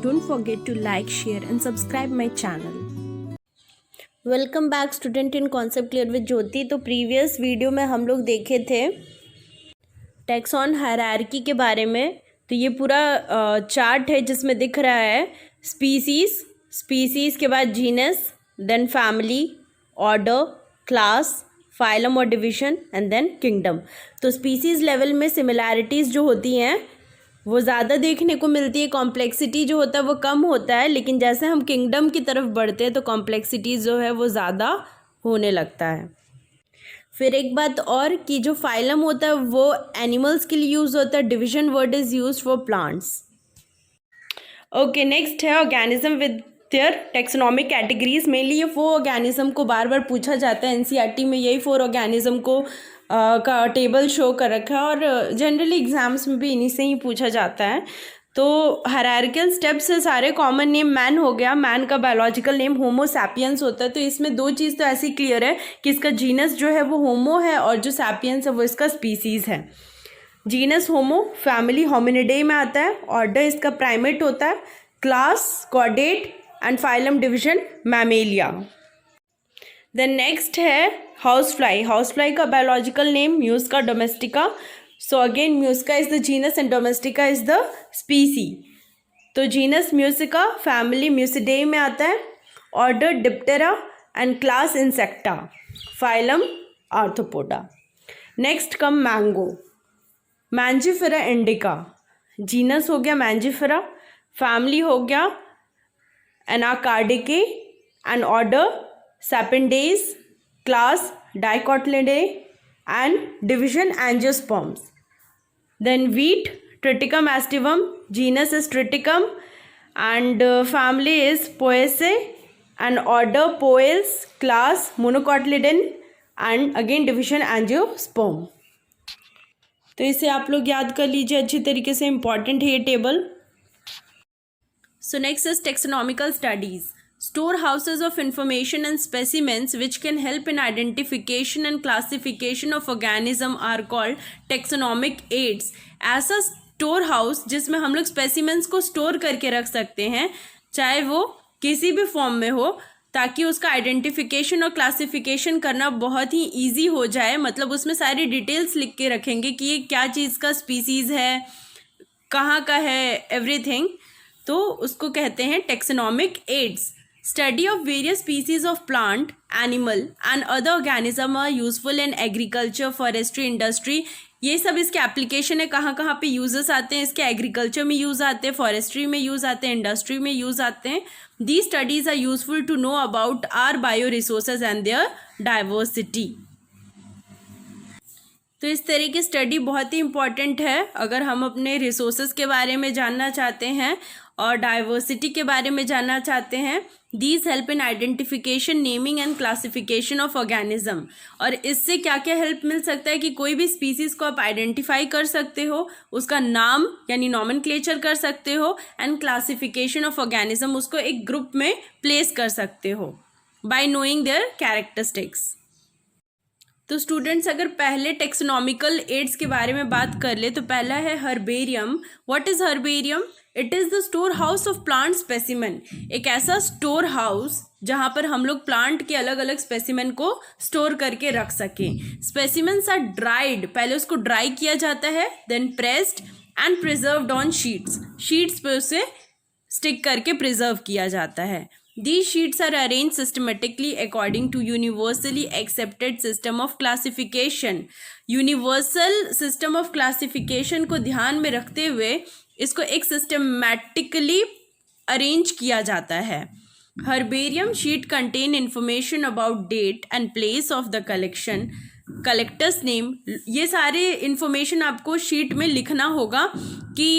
Don't forget to like, share and subscribe my channel. Welcome back student in concept clear with Jyoti. तो previous video में हम लोग देखे थे टैक्सॉन हायरार्की के बारे में। तो ये पूरा चार्ट है जिसमें दिख रहा है स्पीसीज के बाद genus, then family, order, class, phylum और डिवीजन एंड देन किंगडम। तो स्पीसीज लेवल में सिमिलैरिटीज़ जो होती हैं वो ज़्यादा देखने को मिलती है, कॉम्प्लेक्सिटी जो होता है वो कम होता है। लेकिन जैसे हम किंगडम की तरफ बढ़ते हैं तो कॉम्प्लेक्सिटी जो है वो ज़्यादा होने लगता है। फिर एक बात और कि जो फाइलम होता है वो एनिमल्स के लिए यूज़ होता है, division word is use for plants. Okay, next है organism with their taxonomic categories. Mainly ये 4 ऑर्गेनिज्म को बार बार पूछा जाता है। एनसीईआरटी में यही 4 ऑर्गेनिज्म को का टेबल शो कर रखा है और जनरली एग्जाम्स में भी इन्हीं से ही पूछा जाता है। तो हायरार्किकल स्टेप्स से सारे कॉमन नेम मैन हो गया, मैन का बायोलॉजिकल नेम होमो सैपियंस होता है। तो इसमें 2 चीज़ तो ऐसी क्लियर है कि इसका जीनस जो है वो होमो है और जो सैपियंस है वो इसका स्पीसीज़ है। जीनस होमो, फैमिली होमिनिडे में आता है, ऑर्डर इसका प्राइमेट होता है, class chordate and phylum division mammalia. Then next है हाउस फ्लाई का biological name musca domestica. So again musca is the genus and domestica is the species. तो जीनस म्यूसिका, फैमिली म्यूसिडे में आता है, order diptera and class insecta, phylum arthropoda. Next come mango, mangifera indica. Genus हो गया mangifera, family हो गया anacardiaceae and order sapindales, class dicotyledonae and division angiosperms. Then wheat, Triticum aestivum, genus is Triticum and family is Poaceae and order Poales, class Monocotyledon and again division Angiosperm। तो इसे आप लोग याद कर लीजिए अच्छी तरीके से, इंपॉर्टेंट है ये table. So next is taxonomical studies. Storehouses of information and specimens which can help in identification and classification of organism are called taxonomic aids। ऐसा स्टोर हाउस जिसमें हम लोग स्पेसिमेंट्स को स्टोर करके रख सकते हैं, चाहे वो किसी भी फॉर्म में हो, ताकि उसका आइडेंटिफिकेशन और क्लासिफिकेशन करना बहुत ही ईजी हो जाए। मतलब उसमें सारी डिटेल्स लिख के रखेंगे कि ये क्या चीज़ का स्पीसीज़ है, कहाँ का है, एवरीथिंग। तो उसको कहते हैं taxonomic aids. Study of various species of plant, animal and other organism are useful in agriculture, forestry, industry। ये सब इसके एप्लीकेशन है, कहाँ कहाँ पे यूजेस आते हैं इसके। एग्रीकल्चर में यूज़ आते हैं, फॉरेस्ट्री में यूज़ आते हैं, इंडस्ट्री में यूज़ आते हैं। These studies are useful to know about our bioresources and their diversity। तो इस तरह की स्टडी बहुत ही इम्पॉर्टेंट है अगर हम अपने रिसोर्सेज के बारे में जानना चाहते हैं और डाइवर्सिटी के बारे में जानना चाहते हैं। These help in identification, naming and classification of organism. और इससे क्या क्या हेल्प मिल सकता है कि कोई भी स्पीसीज़ को आप आइडेंटिफाई कर सकते हो, उसका नाम यानी नॉमेनक्लेचर कर सकते हो, एंड क्लासिफिकेशन ऑफ ऑर्गेनिज्म, उसको एक ग्रुप में प्लेस कर सकते हो बाय नोइंग देयर कैरेक्टरिस्टिक्स। तो स्टूडेंट्स अगर पहले टेक्सोनॉमिकल एड्स के बारे में बात कर ले तो पहला है herbarium. What is herbarium? It is the store house of plant specimen. एक ऐसा स्टोर हाउस जहाँ पर हम लोग प्लांट के अलग अलग स्पेसिमेन को स्टोर करके रख सकें। स्पेसिमेन्स आर ड्राइड, पहले उसको ड्राई किया जाता है, then pressed and preserved on sheets पे उसे स्टिक करके प्रिजर्व किया जाता है। These sheets are arranged systematically according to universally accepted system of classification। Universal system of classification को ध्यान में रखते हुए इसको एक systematically arrange किया जाता है। Herbarium sheet contain information about date and place of the collection, collector's name। ये सारे information आपको शीट में लिखना होगा कि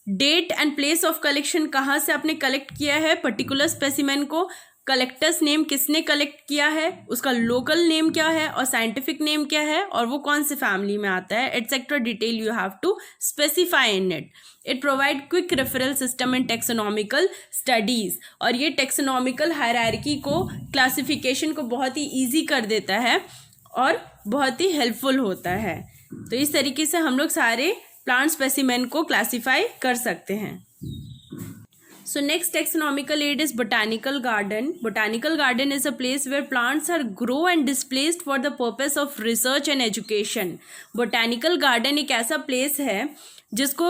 date and place of collection, कहाँ से आपने कलेक्ट किया है पर्टिकुलर स्पेसिमेन को, कलेक्टर्स नेम किसने कलेक्ट किया है, उसका लोकल नेम क्या है और साइंटिफिक नेम क्या है और वो कौन से फैमिली में आता है, etcetera detail you have to specify in it. It provide quick referral system in taxonomical studies. और ये टेक्सोनॉमिकल हायरार्की को, क्लासिफिकेशन को बहुत ही ईजी कर देता है और बहुत ही हेल्पफुल होता है। तो इस तरीके से हम लोग सारे प्लांट स्पेसिमेन को क्लासिफाई कर सकते हैं। So next taxonomical aid is botanical garden. Botanical garden is a place where plants are grow and displaced for the purpose of research and education. Botanical garden एक ऐसा place है जिसको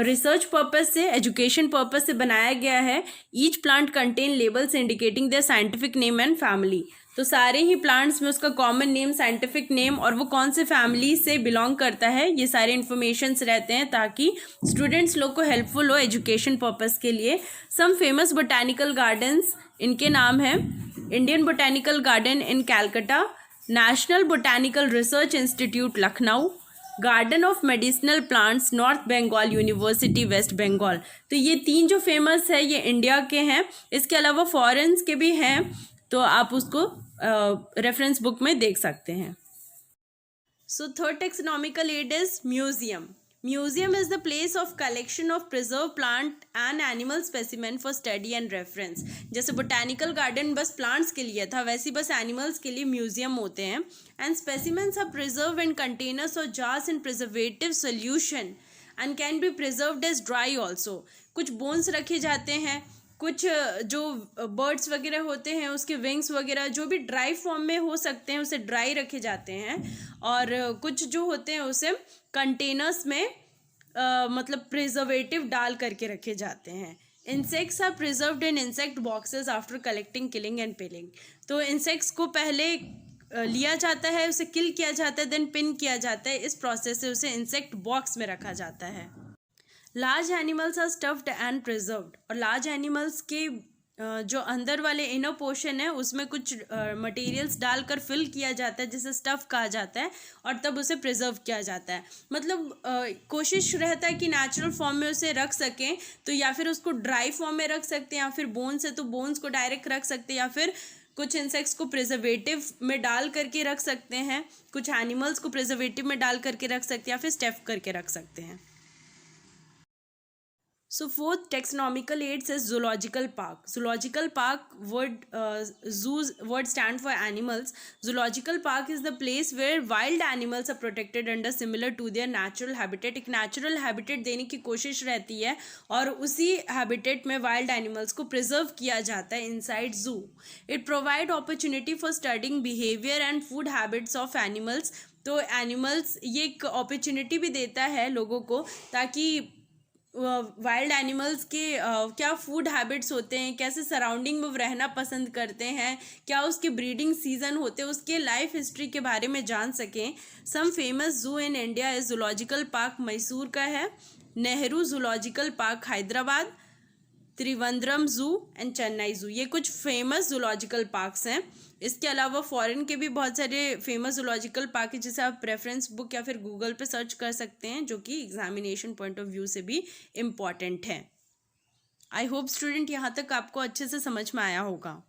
research purpose से, education purpose से बनाया गया है. Each plant contain labels indicating their scientific name and family. तो सारे ही प्लांट्स में उसका कॉमन नेम, साइंटिफिक नेम और वो कौन से फैमिली से बिलोंग करता है, ये सारे इन्फॉर्मेशंस रहते हैं ताकि स्टूडेंट्स लोग को हेल्पफुल हो एजुकेशन पर्पस के लिए. सम फेमस बोटानिकल गार्डन्स, इनके नाम हैं Indian botanical garden in Calcutta, national botanical research institute Lucknow, garden of medicinal plants north Bengal university west Bengal. तो ये 3 जो फेमस है ये इंडिया के हैं. इसके अलावा फॉरेन्स के भी हैं, तो आप उसको रेफरेंस बुक में देख सकते हैं. So third taxonomical add is museum. Museum is the place of collection of preserved plant and animal specimen for study and reference. जैसे botanical garden बस plants के लिए था, वैसे बस animals के लिए museum होते हैं. And specimens are preserved in containers or jars in preservative solution and can be preserved as dry also. कुछ bones रखे जाते हैं, कुछ जो बर्ड्स वगैरह होते हैं उसके विंग्स वगैरह जो भी ड्राई फॉर्म में हो सकते हैं उसे ड्राई रखे जाते हैं, और कुछ जो होते हैं उसे कंटेनर्स में मतलब प्रिजर्वेटिव डाल करके रखे जाते हैं. Insects are preserved in insect boxes after collecting, killing and pinning. तो इंसेक्ट्स को पहले लिया जाता है, उसे किल किया जाता है, देन पिन किया जाता है. इस प्रोसेस से उसे इंसेक्ट बॉक्स में रखा जाता है. Large animals are stuffed and preserved. और लार्ज एनिमल्स के जो अंदर वाले इनर पोर्शन है उसमें कुछ मटेरियल्स डालकर फिल किया जाता है जिसे स्टफ़ कहा जाता है, और तब उसे प्रिजर्व किया जाता है. मतलब कोशिश रहता है कि नेचुरल फॉर्म में उसे रख सकें, तो या फिर उसको ड्राई फॉर्म में रख सकते हैं, या फिर बोन्स है तो बोन्स को डायरेक्ट रख सकते हैं, या फिर कुछ इंसेक्ट्स को प्रिजर्वेटिव में डाल करके रख सकते हैं, कुछ एनिमल्स को प्रिजर्वेटिव में डाल करके रख सकते हैं, या फिर स्टफ़ करके रख सकते हैं. So fourth taxonomical aid says zoological park. Zoological park word, zoos word stand for animals. Zoological park is the place where wild animals are protected under similar to their natural habitat. एक natural habitat देने की कोशिश रहती है और उसी habitat में wild animals को preserve किया जाता है inside zoo. It provide opportunity for studying behavior and food habits of animals. तो animals ये एक opportunity भी देता है लोगों को ताकि वाइल्ड एनिमल्स के क्या फूड हैबिट्स होते हैं, कैसे सराउंडिंग में रहना पसंद करते हैं, क्या उसके ब्रीडिंग सीजन होते हैं, उसके लाइफ हिस्ट्री के बारे में जान सकें. सम फेमस जू in India is zoological park Mysore का है, नेहरू जूलॉजिकल पार्क हैदराबाद, त्रिवेंद्रम जू एंड चेन्नई जू. ये कुछ फेमस जूलॉजिकल पार्क्स हैं. इसके अलावा फॉरेन के भी बहुत सारे फेमस जूलॉजिकल पार्क है जिसे आप रेफरेंस बुक या फिर गूगल पे सर्च कर सकते हैं, जो कि एग्जामिनेशन पॉइंट ऑफ व्यू से भी इम्पॉर्टेंट है. आई होप स्टूडेंट यहाँ तक आपको अच्छे से समझ में आया होगा.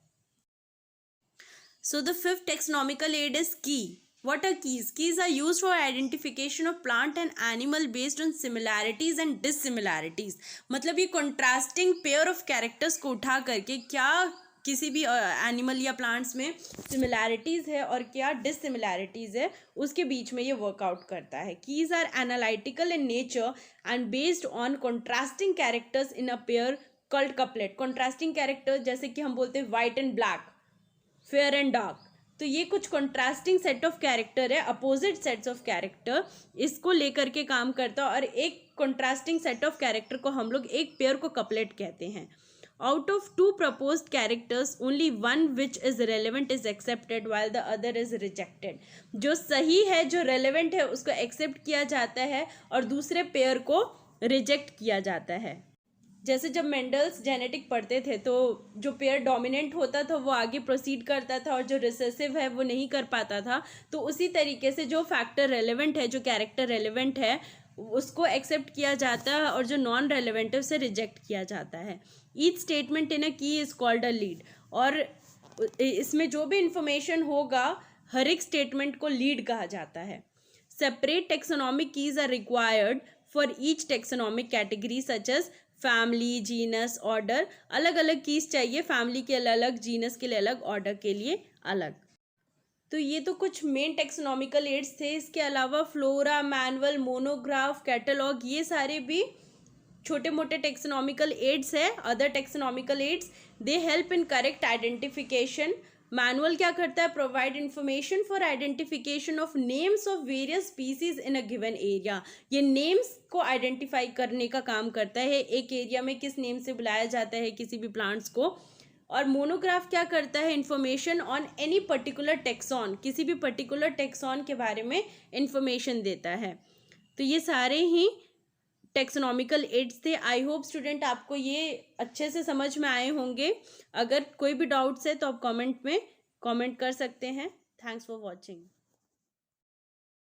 So the fifth taxonomical add is की. What are keys? Keys are used for identification of plant and animal based on similarities and dissimilarities. मतलब ये contrasting pair of characters को उठा करके क्या किसी भी एनिमल या प्लांट्स में सिमिलैरिटीज़ है और क्या डिससिमिलैरिटीज़ है उसके बीच में ये वर्कआउट करता है. Keys are analytical in nature and based on contrasting characters in a pair called couplet. Contrasting characters जैसे कि हम बोलते हैं white and black, fair and dark, तो ये कुछ कॉन्ट्रास्टिंग सेट ऑफ कैरेक्टर है, अपोजिट सेट्स ऑफ कैरेक्टर, इसको लेकर के काम करता है. और एक कॉन्ट्रास्टिंग सेट ऑफ कैरेक्टर को हम लोग एक पेयर को कपलेट कहते हैं. Out of 2 proposed characters, only one which is relevant is accepted while the other is rejected. जो सही है, जो relevant है, उसको accept किया जाता है और दूसरे पेयर को reject किया जाता है. जैसे जब मेंडल्स जेनेटिक पढ़ते थे तो जो पेयर डोमिनेंट होता था वो आगे प्रोसीड करता था और जो रिसेसिव है वो नहीं कर पाता था. तो उसी तरीके से जो फैक्टर रेलेवेंट है, जो कैरेक्टर रेलेवेंट है, उसको एक्सेप्ट किया जाता है और जो नॉन रेलेवेंट है उसे रिजेक्ट किया जाता है. ईच स्टेटमेंट इन अ की इज कॉल्ड अ लीड. और इसमें जो भी इंफॉर्मेशन होगा हर एक स्टेटमेंट को लीड कहा जाता है. Separate taxonomic keys are required for each taxonomic category such as family, genus, order. अलग अलग कीज चाहिए, फैमिली के लिए अलग, जीनस के लिए अलग, ऑर्डर के लिए अलग. तो ये तो कुछ मेन टेक्सोनॉमिकल एड्स थे. इसके अलावा फ्लोरा, मैनुअल, मोनोग्राफ, कैटलॉग, ये सारे भी छोटे मोटे टेक्सोनॉमिकल एड्स है, other taxonomical aids, they help in correct identification. Manual क्या करता है? Provide information for identification of names of various species in a given area. ये नेम्स को आइडेंटिफाई करने का काम करता है, एक एरिया में किस नेम से बुलाया जाता है किसी भी प्लांट्स को। और मोनोग्राफ क्या करता है? Information on any particular tax on, किसी भी पर्टिकुलर टेक्सॉन के बारे में इंफॉर्मेशन देता है। तो ये सारे ही टेक्सोनॉमिकल एड्स थे। आई होप स्टूडेंट आपको ये अच्छे से समझ में आए होंगे। अगर कोई भी डाउट्स है तो आप कमेंट में कमेंट कर सकते हैं। Thanks for watching.